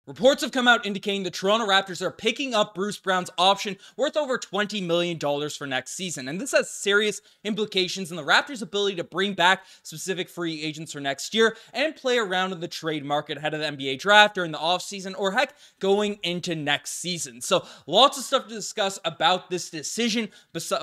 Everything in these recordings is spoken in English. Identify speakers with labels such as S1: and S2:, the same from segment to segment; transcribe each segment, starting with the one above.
S1: Reports have come out indicating the Toronto Raptors are picking up Bruce Brown's option worth over $20 million for next season. And this has serious implications in the Raptors' ability to bring back specific free agents for next year and play around in the trade market ahead of the NBA draft during the offseason, or heck, going into next season. So lots of stuff to discuss about this decision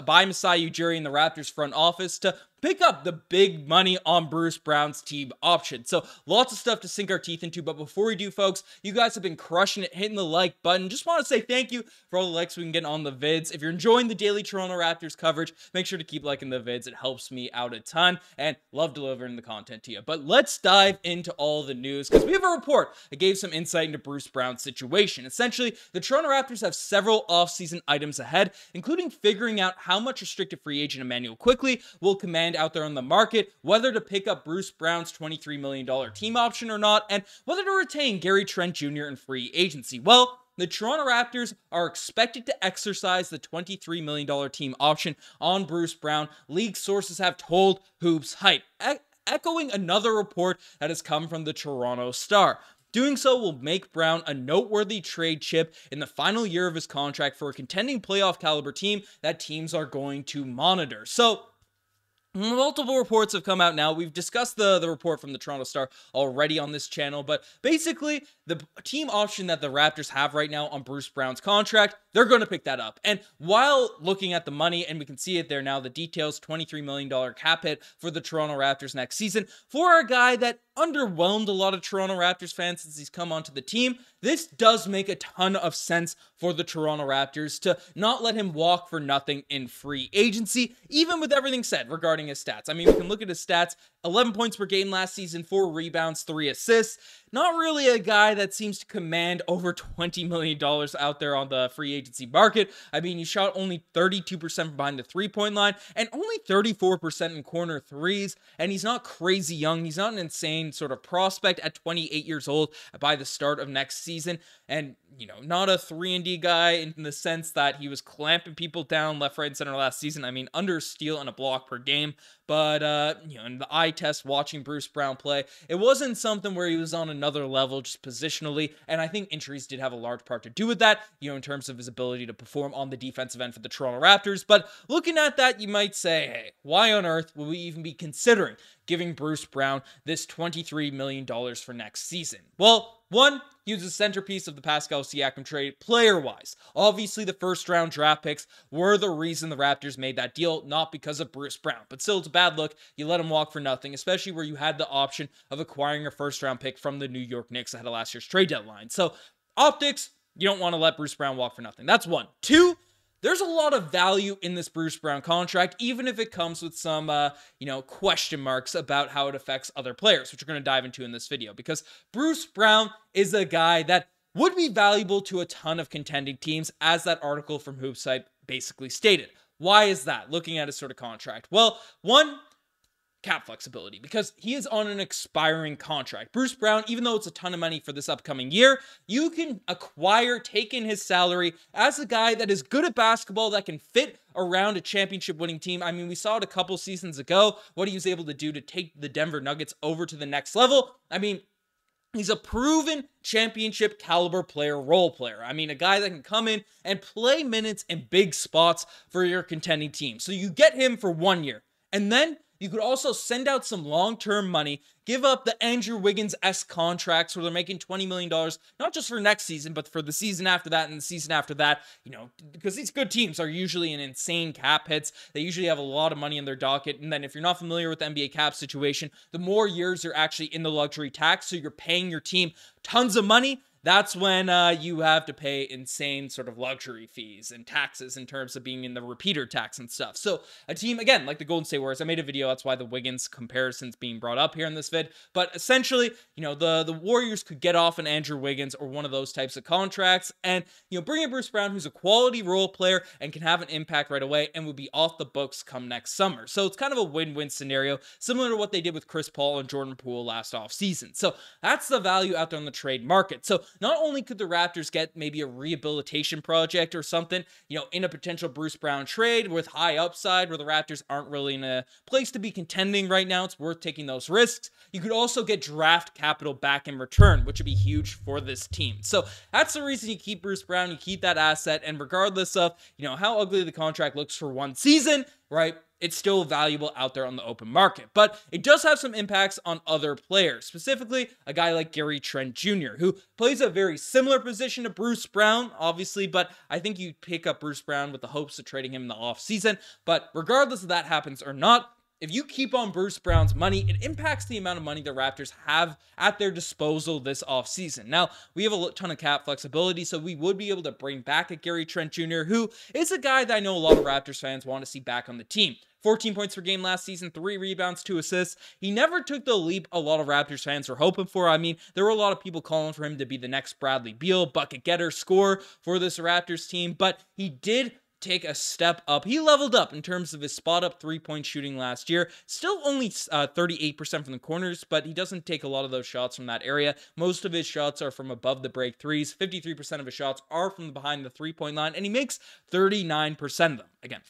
S1: by Masai Ujiri and the Raptors front office to pick up the big money on Bruce Brown's team option. So lots of stuff to sink our teeth into, but before we do, folks, you guys have been crushing it, hitting the like button. Just want to say thank you for all the likes we can get on the vids. If you're enjoying the daily Toronto Raptors coverage, make sure to keep liking the vids. It helps me out a ton, and love delivering the content to you. But let's dive into all the news, because we have a report that gave some insight into Bruce Brown's situation. Essentially, the Toronto Raptors have several offseason items ahead, including figuring out how much restricted free agent Immanuel Quickley will command out there on the market, whether to pick up Bruce Brown's $23 million team option or not, and whether to retain Trent Jr. in free agency. Well, the Toronto Raptors are expected to exercise the $23 million team option on Bruce Brown, league sources have told Hoops Hype, echoing another report that has come from the Toronto Star. Doing so will make Brown a noteworthy trade chip in the final year of his contract for a contending playoff caliber team that teams are going to monitor. So, multiple reports have come out now. We've discussed the report from the Toronto Star already on this channel, but basically, the team option that the Raptors have right now on Bruce Brown's contract, they're going to pick that up. And while looking at the money, and we can see it there now, the details, $23 million cap hit for the Toronto Raptors next season, for a guy that underwhelmed a lot of Toronto Raptors fans since he's come onto the team, this does make a ton of sense for the Toronto Raptors to not let him walk for nothing in free agency, even with everything said regarding his stats. I mean, we can look at his stats, 11 points per game last season, 4 rebounds, 3 assists. Not really a guy that seems to command over $20 million out there on the free agency market. I mean, he shot only 32% from behind the three-point line and only 34% in corner threes. And he's not crazy young. He's not an insane sort of prospect at 28 years old by the start of next season. And, you know, not a 3-and-D guy in the sense that he was clamping people down left, right, and center last season. I mean, under a steal and a block per game. But, you know, in the eye test, watching Bruce Brown play, it wasn't something where he was on another level just positionally. And I think injuries did have a large part to do with that, you know, in terms of his ability to perform on the defensive end for the Toronto Raptors. But looking at that, you might say, hey, why on earth will we even be considering giving Bruce Brown this $23 million for next season? Well, one, he was the centerpiece of the Pascal Siakam trade player-wise. Obviously, the first-round draft picks were the reason the Raptors made that deal, not because of Bruce Brown. But still, it's a bad look. You let him walk for nothing, especially where you had the option of acquiring a first-round pick from the New York Knicks ahead of last year's trade deadline. So, optics, you don't want to let Bruce Brown walk for nothing. That's one. Two, there's a lot of value in this Bruce Brown contract, even if it comes with some, you know, question marks about how it affects other players, which we're going to dive into in this video, because Bruce Brown is a guy that would be valuable to a ton of contending teams, as that article from Hoopsite basically stated. Why is that? Looking at his sort of contract. Well, one, cap flexibility, because he is on an expiring contract. Bruce Brown, even though it's a ton of money for this upcoming year, you can take in his salary as a guy that is good at basketball, that can fit around a championship winning team. I mean, we saw it a couple seasons ago, what he was able to do to take the Denver Nuggets over to the next level. I mean, he's a proven championship caliber player, role player. I mean, a guy that can come in and play minutes in big spots for your contending team. So you get him for 1 year, and then you could also send out some long-term money, give up the Andrew Wiggins-esque contracts where they're making $20 million, not just for next season, but for the season after that and the season after that, you know, because these good teams are usually in insane cap hits. They usually have a lot of money in their docket. And then if you're not familiar with the NBA cap situation, the more years you're actually in the luxury tax, so you're paying your team tons of money, that's when you have to pay insane sort of luxury fees and taxes in terms of being in the repeater tax and stuff. So a team, again, like the Golden State Warriors, I made a video, that's why the Wiggins comparison's being brought up here in this vid. But essentially, you know, the Warriors could get off an Andrew Wiggins or one of those types of contracts and, you know, bring in Bruce Brown, who's a quality role player and can have an impact right away and will be off the books come next summer. So it's kind of a win-win scenario, similar to what they did with Chris Paul and Jordan Poole last offseason. So that's the value out there on the trade market. So not only could the Raptors get maybe a rehabilitation project or something, in a potential Bruce Brown trade with high upside where the Raptors aren't really in a place to be contending right now, it's worth taking those risks. You could also get draft capital back in return, which would be huge for this team. So that's the reason you keep Bruce Brown, you keep that asset, and regardless of, how ugly the contract looks for one season, right, it's still valuable out there on the open market. But it does have some impacts on other players, specifically a guy like Trent Jr., who plays a very similar position to Bruce Brown, obviously, but I think you pick up Bruce Brown with the hopes of trading him in the offseason. But regardless if that happens or not, if you keep on Bruce Brown's money, it impacts the amount of money the Raptors have at their disposal this offseason. Now, we have a ton of cap flexibility, so we would be able to bring back a Trent Jr., who is a guy that I know a lot of Raptors fans want to see back on the team. 14 points per game last season, 3 rebounds, 2 assists. He never took the leap a lot of Raptors fans were hoping for. I mean, there were a lot of people calling for him to be the next Bradley Beal, bucket getter, scorer for this Raptors team, but he did take a step up. He leveled up in terms of his spot-up three-point shooting last year. Still only 38% from the corners, but he doesn't take a lot of those shots from that area. Most of his shots are from above the break threes. 53% of his shots are from behind the three-point line, and he makes 39% of them. Again,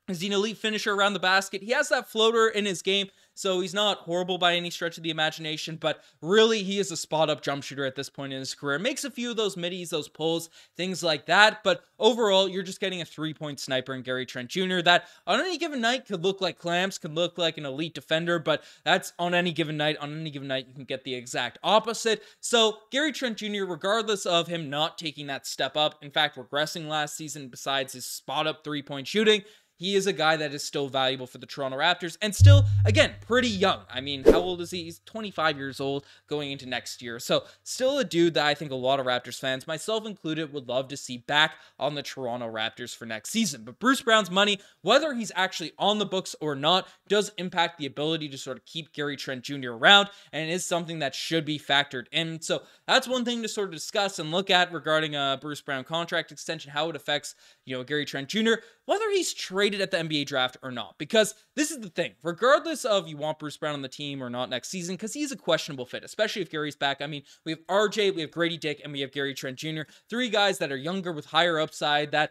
S1: is he an elite finisher around the basket? He has that floater in his game, so he's not horrible by any stretch of the imagination, but really he is a spot-up jump shooter at this point in his career. Makes a few of those middies, those pulls, things like that, but overall, you're just getting a three-point sniper in Trent Jr. that on any given night could look like clamps, could look like an elite defender, but that's on any given night. On any given night, you can get the exact opposite. So Trent Jr., regardless of him not taking that step up, in fact, regressing last season besides his spot-up three-point shooting, he is a guy that is still valuable for the Toronto Raptors and still, again, pretty young. I mean, how old is he? He's 25 years old going into next year. So still a dude that I think a lot of Raptors fans, myself included, would love to see back on the Toronto Raptors for next season. But Bruce Brown's money, whether he's actually on the books or not, does impact the ability to sort of keep Trent Jr. around, and it is something that should be factored in. So that's one thing to sort of discuss and look at regarding a Bruce Brown contract extension, how it affects, Trent Jr., whether he's traded at the NBA draft or not. Because this is the thing, regardless of you want Bruce Brown on the team or not next season, because he's a questionable fit, especially if Gary's back. I mean, we have RJ, we have Gradey Dick, and we have Trent Jr., 3 guys that are younger with higher upside that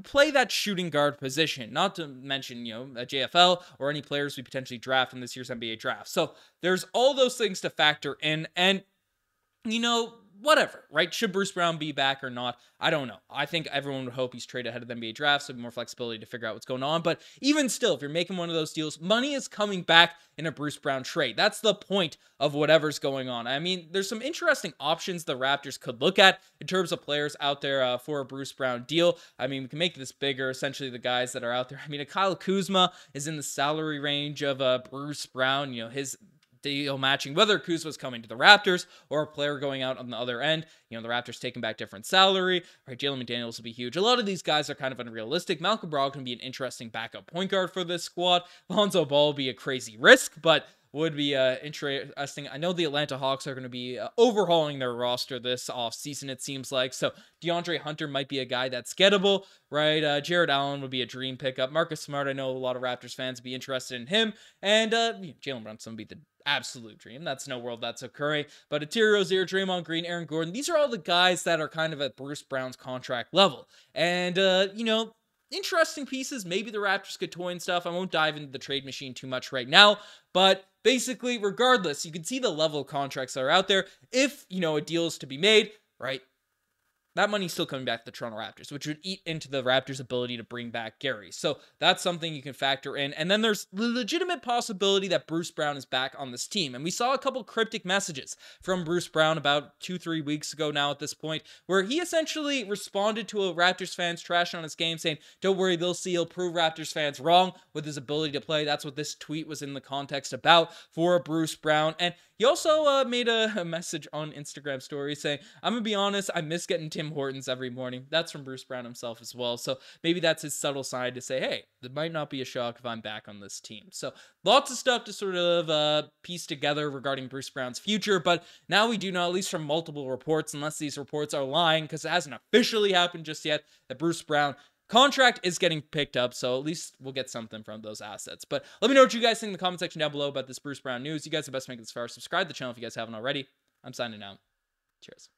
S1: play that shooting guard position, not to mention, a JFL or any players we potentially draft in this year's NBA draft. So there's all those things to factor in, and, whatever, right? Should Bruce Brown be back or not? I don't know. I think everyone would hope he's traded ahead of the NBA draft, so more flexibility to figure out what's going on. But even still, if you're making one of those deals, money is coming back in a Bruce Brown trade. That's the point of whatever's going on. I mean, there's some interesting options the Raptors could look at in terms of players out there for a Bruce Brown deal. I mean, we can make this bigger. Essentially, the guys that are out there. I mean, a Kyle Kuzma is in the salary range of Bruce Brown. His deal matching, whether Kuzma's coming to the Raptors or a player going out on the other end. The Raptors taking back different salary, right? Jalen McDaniels will be huge. A lot of these guys are kind of unrealistic. Malcolm Brogdon can be an interesting backup point guard for this squad. Lonzo Ball will be a crazy risk, but would be interesting. I know the Atlanta Hawks are going to be overhauling their roster this offseason, it seems like. So DeAndre Hunter might be a guy that's gettable, right? Jared Allen would be a dream pickup. Marcus Smart, I know a lot of Raptors fans would be interested in him. And Jalen Brunson would be the absolute dream. That's no world that's occurring. But Terry Rozier, Draymond Green, Aaron Gordon, these are all the guys that are kind of at Bruce Brown's contract level. And, interesting pieces. Maybe the Raptors could toy and stuff. I won't dive into the trade machine too much right now. But basically, regardless, you can see the level of contracts that are out there. If, a deal is to be made, right? That money's still coming back to the Toronto Raptors, which would eat into the Raptors' ability to bring back Gary. So that's something you can factor in. And then there's the legitimate possibility that Bruce Brown is back on this team. And we saw a couple cryptic messages from Bruce Brown about 2-3 weeks ago now at this point, where he essentially responded to a Raptors fan's trash on his game saying, don't worry, they'll see, he'll prove Raptors fans wrong with his ability to play. That's what this tweet was in the context about for Bruce Brown. And he also made a message on Instagram story saying, I'm going to be honest, I miss getting Tim Hortons every morning. That's from Bruce Brown himself as well. So maybe that's his subtle side to say, hey, it might not be a shock if I'm back on this team. So lots of stuff to sort of piece together regarding Bruce Brown's future. But now we do know, at least from multiple reports, unless these reports are lying, because it hasn't officially happened just yet, that Bruce Brown contract is getting picked up, so at least we'll get something from those assets. But let me know what you guys think in the comment section down below about this Bruce Brown news. You guys are the best to make this far. Subscribe to the channel if you guys haven't already. I'm signing out. Cheers.